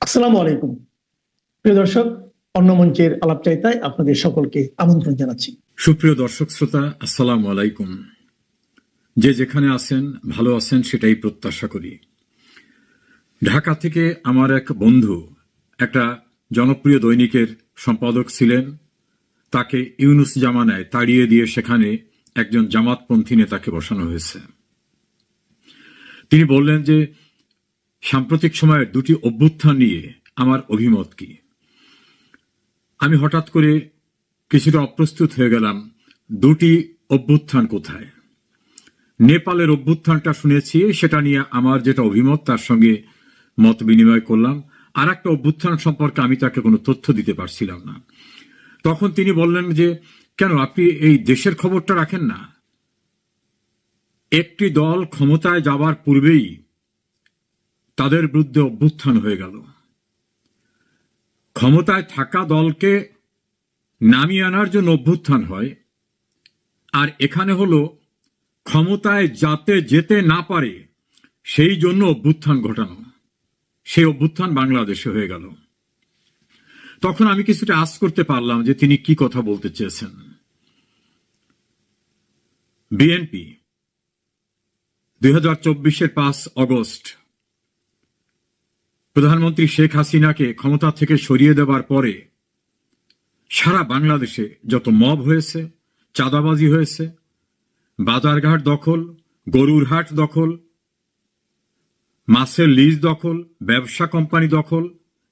আসসালামু আলাইকুম প্রিয় দর্শক, অন্য মঞ্চের আলাপচারিতায় আপনাদের সকলকে আমন্ত্রণ জানাচ্ছি। সুপ্রিয় দর্শক শ্রোতা, আসসালামু আলাইকুম। যে যেখানে আছেন ভালো আছেন সেটাই প্রত্যাশা করি। ঢাকা থেকে আমার এক বন্ধু একটা জনপ্রিয় দৈনিকের সম্পাদক ছিলেন। তাকে ইউনুস জামানায় তাড়িয়ে দিয়ে সেখানে একজন জামাতপন্থী নেতাকে বসানো হয়েছে। তিনি বললেন যে সাম্প্রতিক সময়ের দুটি অভ্যুত্থান নিয়ে আমার অভিমত কি। আমি হঠাৎ করে কিছুটা অপ্রস্তুত হয়ে গেলাম। দুটি অভ্যুত্থান কোথায়? নেপালের অভ্যুত্থানটা শুনেছি, সেটা নিয়ে আমার যেটা অভিমত তার সঙ্গে মত বিনিময় করলাম। আর একটা অভ্যুত্থান সম্পর্কে আমি তাকে কোনো তথ্য দিতে পারছিলাম না। তখন তিনি বললেন যে কেন আপনি এই দেশের খবরটা রাখেন না? একটি দল ক্ষমতায় যাবার পূর্বেই তাদের বিরুদ্ধে অভ্যুত্থান হয়ে গেল। ক্ষমতায় থাকা দলকে নামিয়ে আনার জন্য অভ্যুত্থান হয়, আর এখানে হলো ক্ষমতায় যাতে যেতে না পারে সেই জন্য অভ্যুত্থান ঘটানো। সেই অভ্যুত্থান বাংলাদেশে হয়ে গেল। তখন আমি কিছুটা আঁচ করতে পারলাম যে তিনি কি কথা বলতে চেয়েছেন। বিএনপি 2024-এর 5 অগস্ট প্রধানমন্ত্রী শেখ হাসিনাকে ক্ষমতা থেকে সরিয়ে দেবার পরে সারা বাংলাদেশে যত মব হয়েছে, চাঁদাবাজি হয়েছে, বাজারঘাট দখল, গরুর হাট দখল, মাছের লিজ দখল, ব্যবসা কোম্পানি দখল,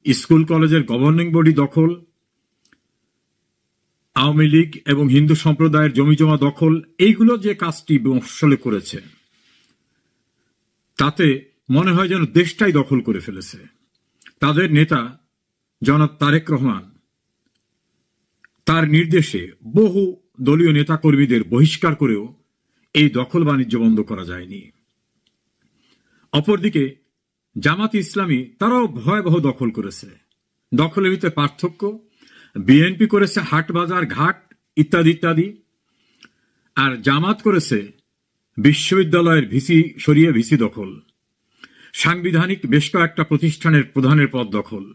স্কুল কলেজের গভর্নিং বডি দখল, আওয়ামী লীগ এবং হিন্দু সম্প্রদায়ের জমিজমা দখল, এইগুলো যে কাজটি মফস্বলে করেছে তাতে মনে হয় যেন দেশটাই দখল করে ফেলেছে। তাদের নেতা জনাব তারেক রহমান, তার নির্দেশে বহু দলীয় নেতাকর্মীদের বহিষ্কার করেও এই দখল বাণিজ্য বন্ধ করা যায়নি। অপরদিকে জামাত ইসলামী তারাও ভয়াবহ দখল করেছে। দখলের ভিতরে পার্থক্য, বিএনপি করেছে হাট বাজার ঘাট ইত্যাদি ইত্যাদি, আর জামাত করেছে বিশ্ববিদ্যালয়ের ভিসি সরিয়ে ভিসি দখল, সাংবিধানিক বেশ কয়েকটা প্রতিষ্ঠানের প্রধানের পদ দখল,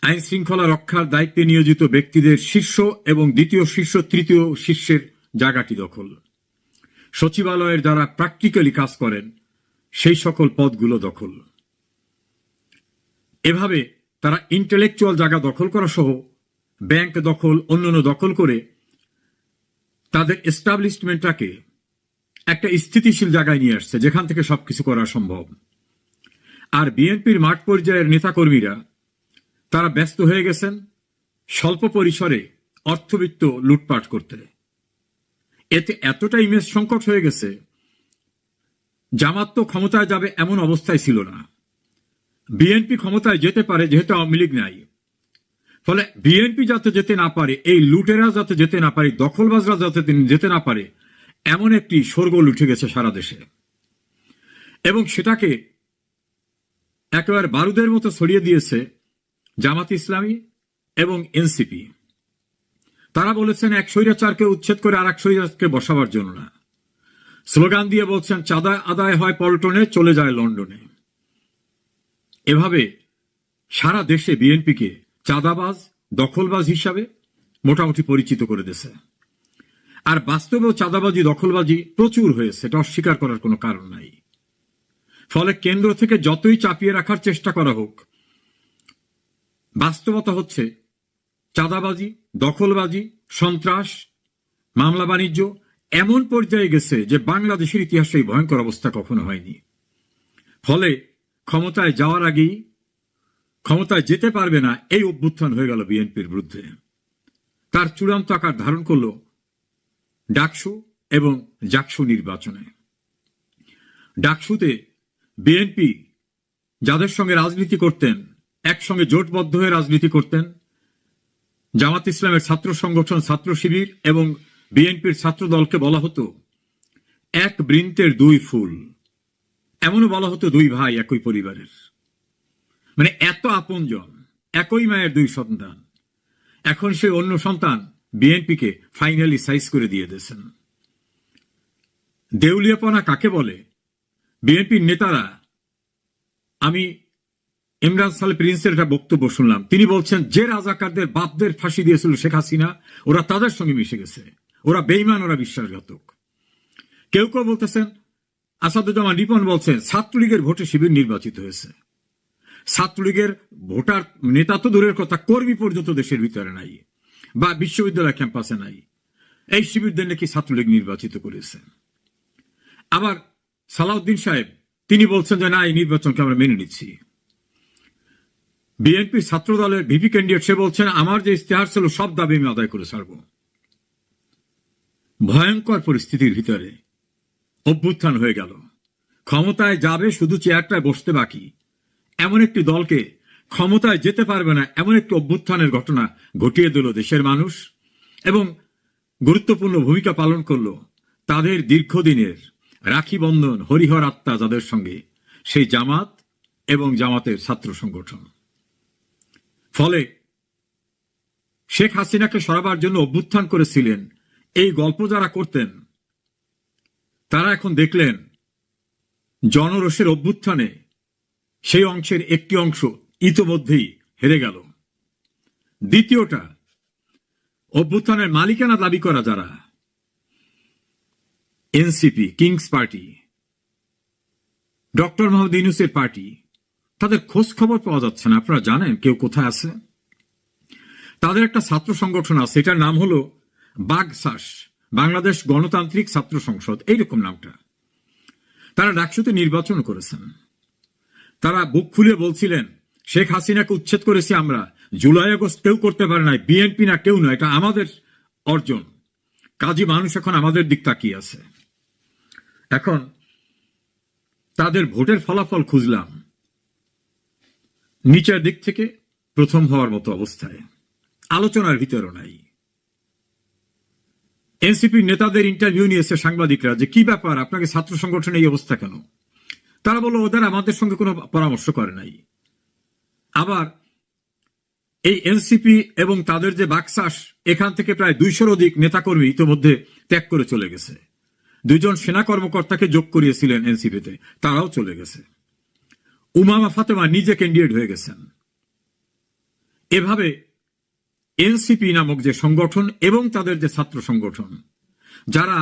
আইন শৃঙ্খলা রক্ষার দায়িত্বে নিয়োজিত ব্যক্তিদের শীর্ষ এবং দ্বিতীয় শীর্ষ তৃতীয় শীর্ষের জায়গাটি দখল, সচিবালয়ের যারা প্র্যাকটিক্যালি কাজ করেন সেই সকল পদগুলো দখল। এভাবে তারা ইন্টেলেকচুয়াল জায়গা দখল করা সহ ব্যাংক দখল অন্যান্য দখল করে তাদের এস্টাবলিশমেন্টটাকে একটা স্থিতিশীল জায়গায় নিয়ে আসছে যেখান থেকে সবকিছু করা সম্ভব। আর বিএনপির মাঠ পর্যায়ের নেতাকর্মীরা তারা ব্যস্ত হয়ে গেছেন স্বল্প পরিসরে অর্থবিত্ত লুটপাট করতে। এতে এতটা ইমেজ সংকট হয়ে গেছে, জামাত তো ক্ষমতায় যাবে এমন অবস্থায় ছিল না। বিএনপি ক্ষমতায় যেতে পারে যেহেতু আওয়ামী লীগ নাই, ফলে বিএনপি যাতে যেতে না পারে, এই লুটেরা যাতে যেতে না পারে, দখলবাজরা যাতে যেতে না পারে, এমন একটি শোরগোল উঠে গেছে সারা দেশে। এবং সেটাকে একেবারে বারুদের মতো ছড়িয়ে দিয়েছে জামাত ইসলামী এবং এনসিপি। তারা বলেছেন এক স্বৈরাচারকে উচ্ছেদ করে আর এক স্বৈরাচারকে বসাবার জন্য না। স্লোগান দিয়ে বলছেন চাঁদা আদায় হয় পল্টনে, চলে যায় লন্ডনে। এভাবে সারা দেশে বিএনপিকে চাঁদাবাজ দখলবাজ হিসাবে মোটামুটি পরিচিত করে দিয়েছে। আর বাস্তবেও চাঁদাবাজি দখলবাজি প্রচুর হয়েছে, এটা অস্বীকার করার কোনো কারণ নাই। ফলে কেন্দ্র থেকে যতই চাপিয়ে রাখার চেষ্টা করা হোক, বাস্তবতা হচ্ছে চাঁদাবাজি দখলবাজি সন্ত্রাস মামলা বাণিজ্য এমন পর্যায়ে গেছে যে বাংলাদেশের ইতিহাসে এই ভয়ঙ্কর অবস্থা কখনো হয়নি। ফলে ক্ষমতায় যাওয়ার আগেই ক্ষমতায় যেতে পারবে না এই অভ্যুত্থান হয়ে গেল বিএনপির বিরুদ্ধে। তার চূড়ান্ত আকার ধারণ করল ডাকসু এবং জাকসু নির্বাচনে। ডাকসুতে বিএনপি যাদের সঙ্গে রাজনীতি করতেন, একসঙ্গে জোটবদ্ধ হয়ে রাজনীতি করতেন, জামাত ইসলামের ছাত্র সংগঠন ছাত্র শিবির এবং বিএনপির ছাত্র দলকে বলা হতো এক বৃন্তের দুই ফুল, এমনও বলা হতো দুই ভাই একই পরিবারের, মানে এত আপনজন, একই মায়ের দুই সন্তান। এখন সেই অন্য সন্তান বিএনপিকে ফাইনালি সাইজ করে দিয়ে দিয়েছেন। দেউলিয়াপনা কাকে বলে? বিএনপির নেতারা, আমি ইমরান সালে প্রিন্সের একটা বক্তব্য শুনলাম। তিনি বলছেন যে রাজাকারদের বাপদের ফাঁসি দিয়েছিল শেখ হাসিনা, ওরা তাদের সঙ্গে মিশে গেছে, ওরা বেঈমান, ওরা বিশ্বাসঘাতক। কেউ কেউ বলতেছেন, আসাদুজ্জামান রিপন বলছেন ছাত্রলীগের ভোটে শিবির নির্বাচিত হয়েছে। ছাত্রলীগের ভোটার নেতা তো দূরের কথা, কর্মী পর্যন্ত দেশের ভিতরে নাই বা বিশ্ববিদ্যালয় ক্যাম্পাসে নাই। এই শিবিরদের নাকি ছাত্রলীগ নির্বাচিত করেছে। আবার সালাউদ্দিন সাহেব তিনি বলছেন যে না, এই নির্বাচনকে আমরা মেনে নিচ্ছি। বিএনপি ছাত্র দলের ভিপি ক্যান্ডিডেট সে বলছেন আমার যে ইস্তেহার ছিল সব দাবি আমি আদায় করে ছাড়ব। ভয়ঙ্কর পরিস্থিতির ভিতরে অভ্যুত্থান হয়ে গেল। ক্ষমতায় যাবে শুধু চেয়ারটায় বসতে বাকি, এমন একটি দলকে ক্ষমতায় যেতে পারবে না এমন একটি অভ্যুত্থানের ঘটনা ঘটিয়ে দিল দেশের মানুষ, এবং গুরুত্বপূর্ণ ভূমিকা পালন করল তাদের দীর্ঘদিনের রাখি বন্ধন হরিহর আত্মা যাদের সঙ্গে, সেই জামাত এবং জামাতের ছাত্র সংগঠন। ফলে শেখ হাসিনাকে সরাবার জন্য অভ্যুত্থান করেছিলেন এই গল্প যারা করতেন, তারা এখন দেখলেন জনরোষের অভ্যুত্থানে সেই অংশের একটি অংশ ইতোমধ্যেই হেরে গেল। দ্বিতীয়টা, অভ্যুত্থানের মালিকানা দাবি করা যারা, NCP, king's party, doctor Mohammad ইউনূসের পার্টি, তাদের খোঁজ খবর পাওয়া যাচ্ছে না। আপনারা জানেন কেউ কোথায় আছে? তাদের একটা ছাত্র সংগঠন আছে, এটার নাম হলো বাগসাস, বাংলাদেশ গণতান্ত্রিক ছাত্র সংসদ, এইরকম নামটা। তারা ডাকসুতে নির্বাচন করেছেন। তারা বুক খুলে বলছিলেন শেখ হাসিনাকে উচ্ছেদ করেছি আমরা, জুলাই আগস্ট কেউ করতে পারে না, বিএনপি না কেউ নয়, এটা আমাদের অর্জন। কাজী মানুষ এখন আমাদের দিক তাকিয়ে আছে। এখন তাদের ভোটের ফলাফল খুঁজলাম, নিচের দিক থেকে প্রথম হওয়ার মতো অবস্থায়, আলোচনার ভিতরও নাই। এনসিপি নেতাদের ইন্টারভিউ নিয়েছে সাংবাদিকরা যে কি ব্যাপার, আপনাকে ছাত্র সংগঠনের এই অবস্থা কেন? তারা বলল ওদের আমাদের সঙ্গে কোনো পরামর্শ করে নাই। আবার এই এনসিপি এবং তাদের যে বাকসাস, এখান থেকে প্রায় 200-র অধিক নেতাকর্মী ইতিমধ্যে ত্যাগ করে চলে গেছে। 2 জন সেনা কর্মকর্তাকে যোগ করিয়েছিলেন এনসিপিতে, তারাও চলে গেছে। উমামা ফাতেমা নিজে ক্যান্ডিডেট হয়ে গেছেন। এভাবে এনসিপি নামক যে সংগঠন এবং তাদের যে ছাত্র সংগঠন, যারা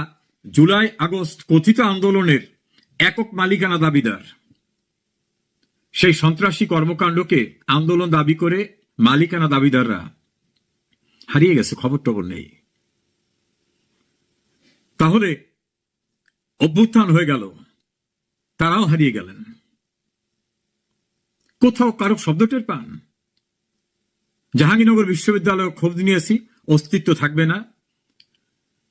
জুলাই আগস্ট কথিত আন্দোলনের একক মালিকানা দাবিদার, সেই সন্ত্রাসী কর্মকাণ্ডকে আন্দোলন দাবি করে মালিকানা দাবিদাররা হারিয়ে গেছে, খবর টবর নেই। তাহলে অভ্যুত্থান হয়ে গেল, তারাও হারিয়ে গেলেন। কোথাও কারো শব্দ টের পান? জাহাঙ্গীরনগর বিশ্ববিদ্যালয় খোঁজ নিয়েছি, অস্তিত্ব থাকবে না।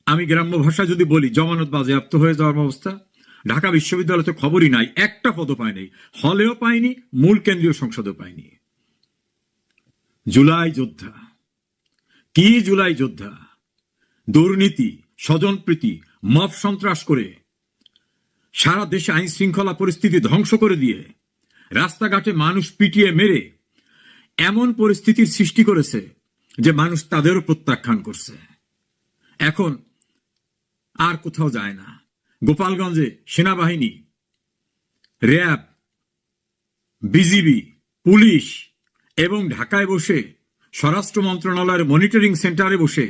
আমি গ্রাম্য ভাষা যদি বলি জমানত বাজেয়াপ্ত হয়ে যাওয়ার অবস্থা। ঢাকা বিশ্ববিদ্যালয় তো খবরই নাই, একটা পদও পায়নি, হলেও পায়নি, মূল কেন্দ্রীয় সংসদও পায়নি। জুলাই যোদ্ধা কি, জুলাই যোদ্ধা দুর্নীতি, স্বজনপ্রীতি, মব সন্ত্রাস করে সারা দেশে আইন শৃঙ্খলা পরিস্থিতি ধ্বংস করে দিয়ে রাস্তাঘাটে মানুষ পিটিয়ে মেরে এমন পরিস্থিতির সৃষ্টি করেছে যে মানুষ তাদেরও প্রত্যাখ্যান করছে। এখন আর কোথাও যায় না। গোপালগঞ্জে সেনাবাহিনী, র্যাব, বিজিবি, পুলিশ এবং ঢাকায় বসে স্বরাষ্ট্র মন্ত্রণালয়ের মনিটরিং সেন্টারে বসে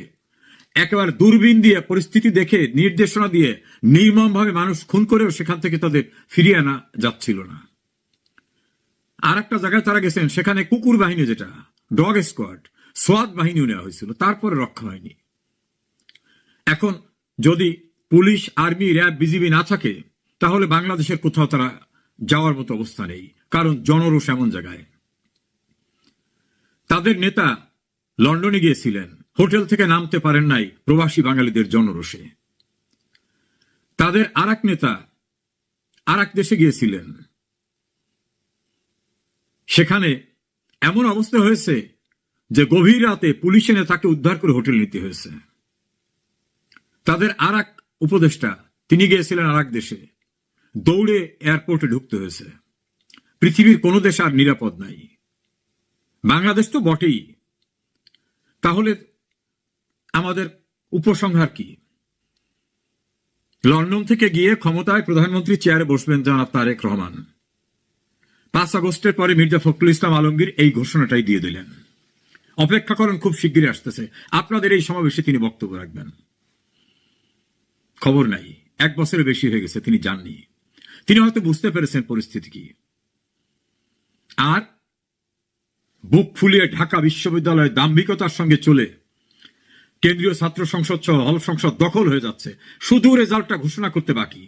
একেবারে দূরবীন দিয়ে পরিস্থিতি দেখে নির্দেশনা দিয়ে নির্মমভাবে মানুষ খুন করেও সেখান থেকে তাদের ফিরিয়ে আনা যাচ্ছিল না। আর একটা জায়গায় তারা গেছেন, সেখানে কুকুর বাহিনী, যেটা ডগ স্কোয়াড, সোয়াত বাহিনীও নেওয়া হয়েছিল, তারপরে রক্ষা হয়নি। এখন যদি পুলিশ, আর্মি, র্যাব, বিজিবি না থাকে, তাহলে বাংলাদেশের কোথাও তারা যাওয়ার মতো অবস্থা নেই, কারণ জনরোষ এমন জায়গায়। তাদের নেতা লন্ডনে গিয়েছিলেন, হোটেল থেকে নামতে পারেন নাই প্রবাসী বাঙালিদের জনরোষে। তাদের আর এক নেতা আর এক দেশে গিয়েছিলেন, সেখানে এমন অবস্থা হয়েছে যে গভীর রাতে পুলিশ এনে তাকে উদ্ধার করে হোটেল নিতে হয়েছে। তাদের আর এক উপদেষ্টা, তিনি গিয়েছিলেন আর এক দেশে, দৌড়ে এয়ারপোর্টে ঢুকতে হয়েছে। পৃথিবীর কোনো দেশ আর নিরাপদ নাই, বাংলাদেশ তো বটেই। তাহলে আমাদের উপসংহার কি? লন্ডন থেকে গিয়ে ক্ষমতায় প্রধানমন্ত্রী চেয়ারে বসবেন জনাব তারেক রহমান, 5 আগস্টের পরে মির্জা ফখরুল ইসলাম আলমগীর এই ঘোষণাটাই দিয়ে দিলেন, অপেক্ষা করেন, খুব শিগগিরই আসতেছে, আপনাদের এই সমাবেশে তিনি বক্তব্য রাখবেন। খবর নাই, 1 বছরের বেশি হয়ে গেছে তিনি যাননি। তিনি হয়তো বুঝতে পেরেছেন পরিস্থিতি কি, আর বুক ফুলিয়ে ঢাকা বিশ্ববিদ্যালয়ে দাম্ভিকতার সঙ্গে চলে কেন্দ্রীয় ছাত্র সংসদ সহ হল সংসদ দখল হয়ে যাচ্ছে, শুধু রেজাল্টটা ঘোষণা করতে বাকি,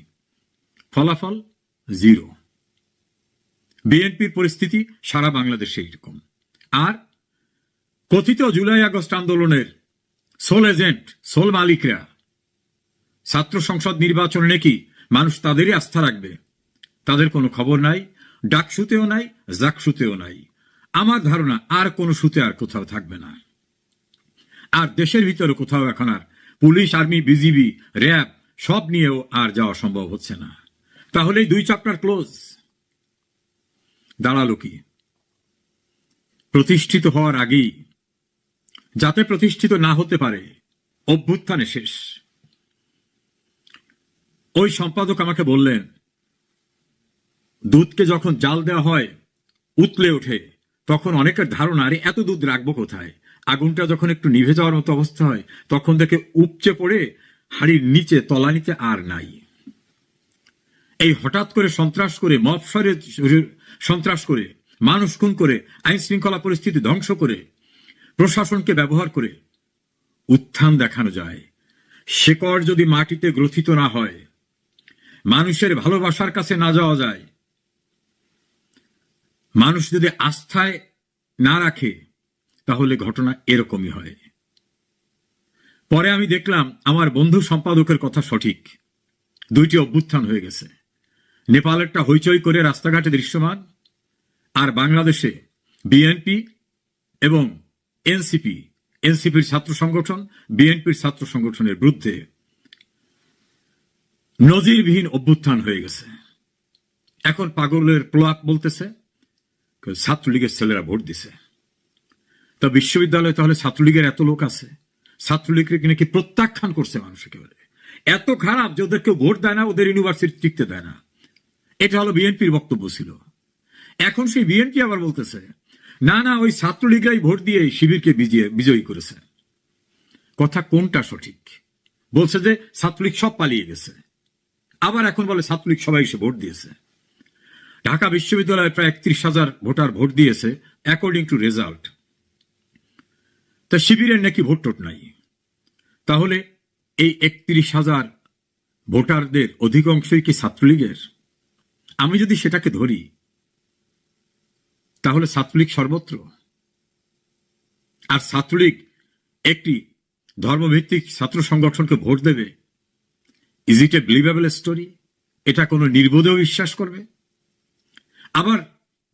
ফলাফল 0। বিএনপির পরিস্থিতি সারা বাংলাদেশে এইরকম। আর কথিত জুলাই আগস্ট আন্দোলনের সোল এজেন্ট, সোল মালিকরা ছাত্র সংসদ নির্বাচনে নাকি মানুষ তাদেরই আস্থা রাখবে, তাদের কোনো খবর নাই, ডাকসুতেও নাই, জাকসুতেও নাই। আমার ধারণা আর কোনো সুতে আর কোথাও থাকবে না। আর দেশের ভিতরে কোথাও এখন আর পুলিশ, আর্মি, বিজিবি, র্যাব সব নিয়েও আর যাওয়া সম্ভব হচ্ছে না। তাহলে 2 চ্যাপ্টার ক্লোজ। দাঁড়ালো কি? প্রতিষ্ঠিত হওয়ার আগেই, যাতে প্রতিষ্ঠিত না হতে পারে, অভ্যুত্থানে শেষ। ওই সম্পাদক আমাকে বললেন, দুধকে যখন জাল দেওয়া হয় উতলে ওঠে, তখন অনেকের ধারণা আরে এত দুধ রাখবো কোথায়, আগুনটা যখন একটু নিভে যাওয়ার মতো অবস্থা হয় তখন দেখে উপচে পড়ে হাড়ির নিচে তলানিতে আর নাই। এই হঠাৎ করে সন্ত্রাস করে, মফসরে সন্ত্রাস করে, মানুষ খুন করে, আইন শৃঙ্খলা পরিস্থিতি ধ্বংস করে, প্রশাসনকে ব্যবহার করে উত্থান দেখানো যায়। শেকড় যদি মাটিতে গ্রথিত না হয়, মানুষের ভালোবাসার কাছে না যাওয়া যায়, মানুষ যদি আস্থায় না রাখে, তাহলে ঘটনা এরকমই হয়। পরে আমি দেখলাম আমার বন্ধু সম্পাদকের কথা সঠিক, 2টি অভ্যুত্থান হয়ে গেছে। নেপালেরটা হইচই করে রাস্তাঘাটে দৃশ্যমান, আর বাংলাদেশে বিএনপি এবং এনসিপির ছাত্র সংগঠন বিএনপির ছাত্র সংগঠনের বিরুদ্ধে নজিরবিহীন অভ্যুত্থান হয়ে গেছে। এখন পাগলের প্রলাপ বলতেছে ছাত্রলীগের ছেলেরা ভোট দিছে। তা বিশ্ববিদ্যালয়ে তাহলে ছাত্রলীগের এত লোক আছে, ছাত্রলীগকে নাকি প্রত্যাখ্যান করছে মানুষ, একেবারে এত খারাপ যে ওদের কেউ ভোট দেয় না, ওদের ইউনিভার্সিটি টিকতে দেয় না। এটা হলো বিএনপির বক্তব্য ছিল। এখন সেই বিএনপি আবার বলতেছে না না, ওই ছাত্রলীগরাই ভোট দিয়ে শিবিরকে বিজয়ী করেছে। কথা কোনটা সঠিক? বলছে যে ছাত্রলীগ সব পালিয়ে গেছে, আবার এখন বলে ছাত্রলীগ সবাই এসে ভোট দিয়েছে। ঢাকা বিশ্ববিদ্যালয়ে প্রায় 31,000 ভোটার ভোট দিয়েছে অ্যাকর্ডিং টু রেজাল্ট। তা শিবিরের নাকি ভোট টোট নাই। তাহলে এই 31,000 ভোটারদের অধিকাংশই কি ছাত্রলীগের? আমি যদি সেটাকে ধরি, তাহলে ছাত্রলীগ সর্বত্র। আর ছাত্রলীগ একটি ধর্মভিত্তিক ছাত্র সংগঠনকে ভোট দেবে, is it A believable story? এটা কোনো নির্বোধেও বিশ্বাস করবে? আবার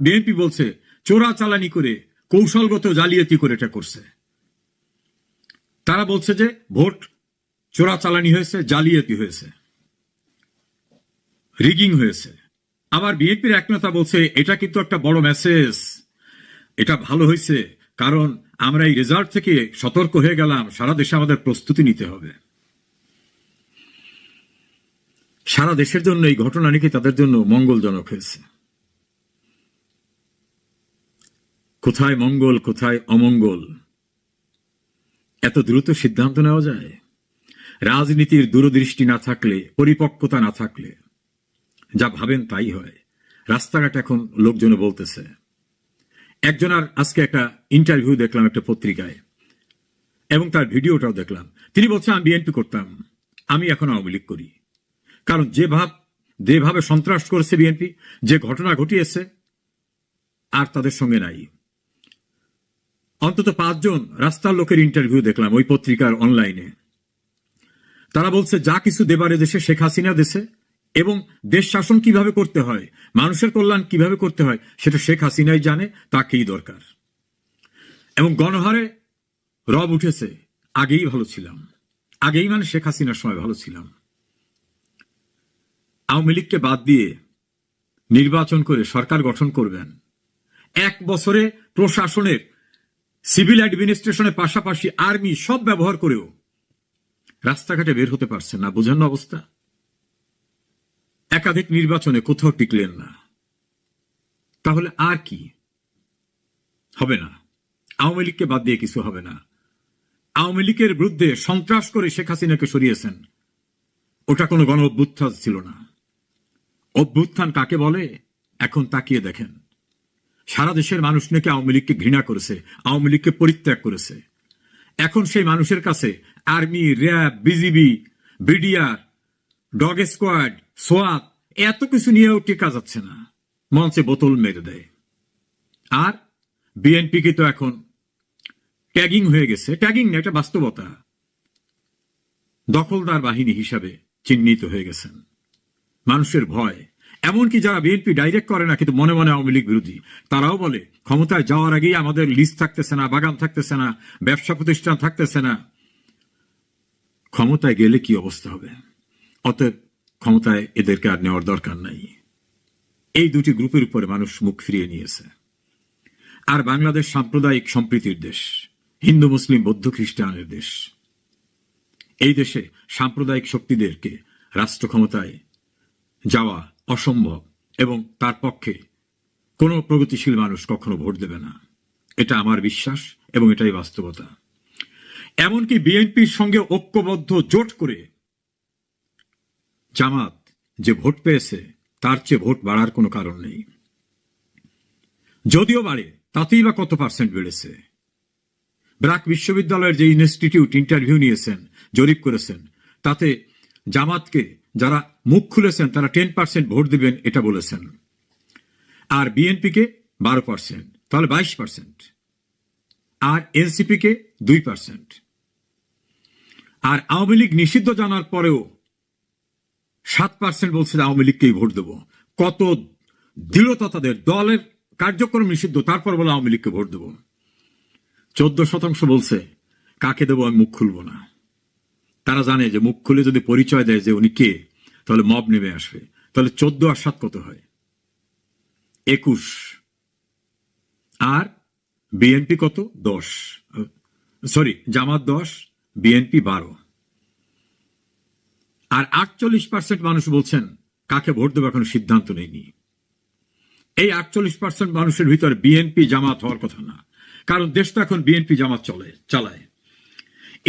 বিএনপি বলছে চোরাচালানি করে, কৌশলগত জালিয়াতি করে এটা করছে। তারা বলছে যে ভোট চোরাচালানি হয়েছে, জালিয়াতি হয়েছে, রিগিং হয়েছে। আবার বিএনপির এক নেতা বলছে এটা কিন্তু একটা বড় মেসেজ, এটা ভালো হয়েছে, কারণ আমরা এই রেজাল্ট থেকে সতর্ক হয়ে গেলাম, সারা দেশে আমাদের প্রস্তুতি নিতে হবে। সারা দেশের জন্য এই ঘটনা নাকি তাদের জন্য মঙ্গলজনক হয়েছে। কোথায় মঙ্গল, কোথায় অমঙ্গল, এত দ্রুত সিদ্ধান্ত নেওয়া যায়? রাজনীতির দূরদৃষ্টি না থাকলে, পরিপক্কতা না থাকলে যা ভাবেন তাই হয়। রাস্তাঘাট এখন লোকজনে বলতেছে। একজনের আজকে একটা ইন্টারভিউ দেখলাম একটা পত্রিকায়, এবং তার ভিডিওটাও দেখলাম। তিনি বলছে আমি বিএনপি করতাম, আমি এখন আওয়ামী লীগ করি। কারণ যেভাবে সন্ত্রাস করেছে বিএনপি, যে ঘটনা ঘটিয়েছে, আর তাদের সঙ্গে নাই। অন্তত 5 জন রাস্তার লোকের ইন্টারভিউ দেখলাম ওই পত্রিকার অনলাইনে। তারা বলছে যা কিছু দেবারে দেশে শেখ হাসিনা দেশে, এবং দেশ শাসন কিভাবে করতে হয়, মানুষের কল্যাণ কিভাবে করতে হয়, সেটা শেখ হাসিনাই জানে, তাকেই দরকার। এবং গণহারে রব উঠেছে, আগেই ভালো ছিলাম, আগেই মানে শেখ হাসিনার সময় ভালো ছিলাম। আওয়ামী লীগকে বাদ দিয়ে নির্বাচন করে সরকার গঠন করবেন, 1 বছরে প্রশাসনের, সিভিল অ্যাডমিনিস্ট্রেশনের পাশাপাশি আর্মি সব ব্যবহার করেও রাস্তাঘাটে বের হতে পারছেন না, বোঝানো অবস্থা। একাধিক নির্বাচনে কোথাও টিকলেন না। তাহলে আর কি হবে? না, আওয়ামী লীগকে বাদ দিয়ে কিছু হবে না। আওয়ামী লীগের বিরুদ্ধে সন্ত্রাস করে শেখ হাসিনাকে সরিয়েছেন, ওটা কোনো গণ অভ্যুত্থান ছিল না। অভ্যুত্থান কাকে বলে এখন তাকিয়ে দেখেন। সারা দেশের মানুষ নাকি আওয়ামী লীগকে ঘৃণা করেছে, আওয়ামী লীগকে পরিত্যাগ করেছে। এখন সেই মানুষের কাছে army, RAB, BGB, BDR, dog squad, সোয়াত এত কিছু নিয়েও টেকা যাচ্ছে না, মঞ্চে বোতল মেরে দেয়। আর বিএনপিকে তো এখন ট্যাগিং হয়ে গেছে, ট্যাগিং না, এটা বাস্তবতা, দখলদার বাহিনী হিসাবে চিহ্নিত হয়ে গেছেন। মানুষের ভয়, এমনকি যারা বিএনপি ডাইরেক্ট করে না কিন্তু মনে মনে আওয়ামী লীগ বিরোধী, তারাও বলে ক্ষমতায় যাওয়ার আগেই আমাদের লিস্ট থাকতেছে না, বাগান থাকতেছে না, ব্যবসা প্রতিষ্ঠান থাকতেছে না, ক্ষমতায় গেলে কি অবস্থা হবে। অতএব ক্ষমতায় এদেরকে আর নেওয়ার দরকার নাই। এই দুটি গ্রুপের উপরে মানুষ মুখ ফিরিয়ে নিয়েছে। আর বাংলাদেশ সাম্প্রদায়িক সম্প্রীতির দেশ, হিন্দু মুসলিম বৌদ্ধ খ্রিস্টানের দেশ। এই দেশে সাম্প্রদায়িক শক্তিদেরকে রাষ্ট্র ক্ষমতায় যাওয়া অসম্ভব, এবং তার পক্ষে কোনো প্রগতিশীল মানুষ কখনো ভোট দেবে না, এটা আমার বিশ্বাস এবং এটাই বাস্তবতা। এমনকি বিএনপির সঙ্গে ঐক্যবদ্ধ জোট করে জামাত যে ভোট পেয়েছে তার চেয়ে ভোট বাড়ার কোনো কারণ নেই। যদিও বাড়ে, তাতেই বা কত পার্সেন্ট বেড়েছে। ব্র্যাক বিশ্ববিদ্যালয়ের যে ইনস্টিটিউট ইন্টারভিউ নিয়েছেন, জরিপ করেছেন, তাতে জামাতকে যারা মুখ খুলেছেন তারা 10% ভোট দিবেন এটা বলেছেন, আর বিএনপিকে 12%, তাহলে 22%, আর এনসিপিকে 2%। আর আওয়ামী লীগ নিষিদ্ধ জানার পরেও 7% বলছে আওয়ামী লীগকেই ভোট দেব। কত দৃঢ়তা তাদের, দলের কার্যক্রম নিষিদ্ধ, তারপর বলে আওয়ামী লীগকে ভোট দেব। 14% বলছে কাকে দেবো আমি মুখ খুলব না। তারা জানে যে মুখ খুলে যদি পরিচয় দেয় যে উনি কে, তাহলে মব নেমে আসবে। তাহলে 14 আর 7 কত হয়? 21। আর বিএনপি কত? 10, সরি জামাত 10, বিএনপি 12। আর 48% মানুষ বলছেন কাকে ভোট দেবো এখন সিদ্ধান্ত নেয়নি। এই 48% মানুষের ভিতরে বিএনপি জামাত হওয়ার কথা না, কারণ দেশটা এখন বিএনপি জামাত চালায়।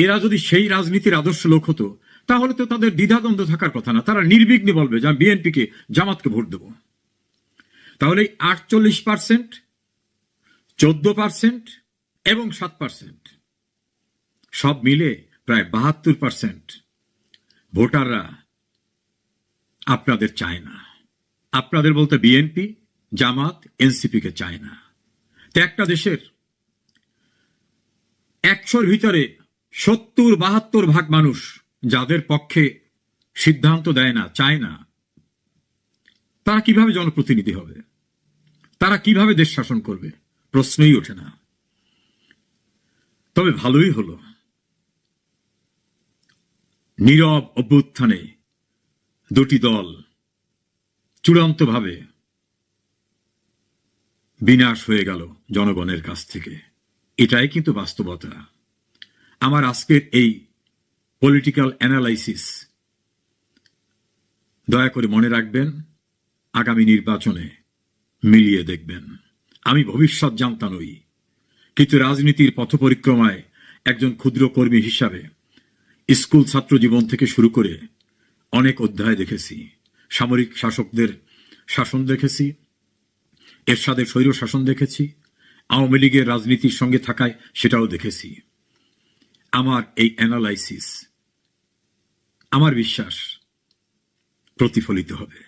এরা যদি সেই রাজনীতির আদর্শ লোক হতো তাহলে তো তাদের দ্বিধাদ্বন্দ্ব থাকার কথা না, তারা নির্বিঘ্নে বলবে যে আমি বিএনপিকে জামাতকে ভোট দেব। তাহলে 48%, 14% এবং 7% সব মিলে প্রায় 72% ভোটাররা আপনাদের চায় না। আপনাদের বলতে বিএনপি, জামাত, এনসিপিকে চায় না। তো একটা দেশের 100-র ভিতরে 70-72 ভাগ মানুষ যাদের পক্ষে সিদ্ধান্ত দেয় না, চায় না, তারা কিভাবে জনপ্রতিনিধি হবে? তারা কিভাবে দেশ শাসন করবে? প্রশ্নই ওঠে না। তবে ভালোই হলো, নীরব অভ্যুত্থানে দুটি দল চূড়ান্তভাবে বিনাশ হয়ে গেল জনগণের কাছ থেকে। এটাই কিন্তু বাস্তবতা। আমার আজকের এই পলিটিক্যাল অ্যানালাইসিস দয়া করে মনে রাখবেন, আগামী নির্বাচনে মিলিয়ে দেখবেন। আমি ভবিষ্যৎ জানতা নই, কিন্তু রাজনীতির পথ পরিক্রমায় একজন ক্ষুদ্র কর্মী হিসাবে স্কুল ছাত্র জীবন থেকে শুরু করে অনেক অধ্যায় দেখেছি। সামরিক শাসকদের শাসন দেখেছি, এরশাদের স্বৈর শাসন দেখেছি, আওয়ামী লীগের রাজনীতির সঙ্গে থাকায় সেটাও দেখেছি। আমার এই অ্যানালাইসিস, আমার বিশ্বাস প্রতিফলিত হবে।